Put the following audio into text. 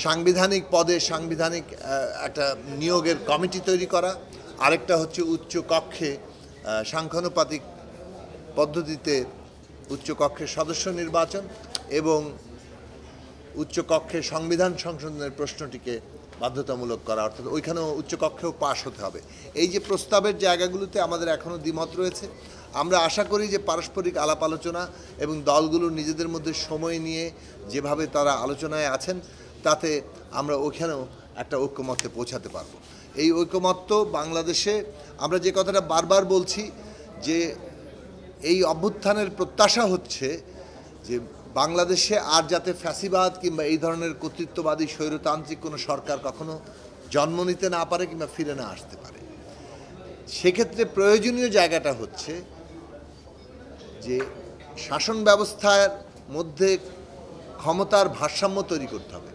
সাংবিধানিক পদে সাংবিধানিক একটা নিয়োগের কমিটি তৈরি করা, আরেকটা হচ্ছে উচ্চ কক্ষে সাংখ্যানুপাতিক পদ্ধতিতে উচ্চ কক্ষের সদস্য নির্বাচন এবং উচ্চ কক্ষে সংবিধান সংশোধনের প্রশ্নটিকে বাধ্যতামূলক করা, অর্থাৎ ওইখানেও উচ্চকক্ষেও পাশ হতে হবে। এই যে প্রস্তাবের জায়গাগুলোতে আমাদের এখনও দ্বিমত রয়েছে। আমরা আশা করি যে পারস্পরিক আলাপ আলোচনা এবং দলগুলো নিজেদের মধ্যে সময় নিয়ে যেভাবে তারা আলোচনায় আছেন তাতে আমরা ওইখানেও একটা ঐক্যমত্যে পৌঁছাতে পারবো। এই ঐক্যমত্য বাংলাদেশে আমরা যে কথাটা বারবার বলছি যে এই অভ্যুত্থানের প্রত্যাশা হচ্ছে যে বাংলাদেশে আর যাতে ফ্যাসিবাদ কিংবা এই ধরনের কর্তৃত্ববাদী স্বৈরতান্ত্রিক কোনো সরকার কখনো জন্ম নিতে না পারে কিংবা ফিরে না আসতে পারে। সেক্ষেত্রে প্রয়োজনীয় জায়গাটা হচ্ছে যে শাসন ব্যবস্থার মধ্যে ক্ষমতার ভারসাম্য তৈরি করতে হবে।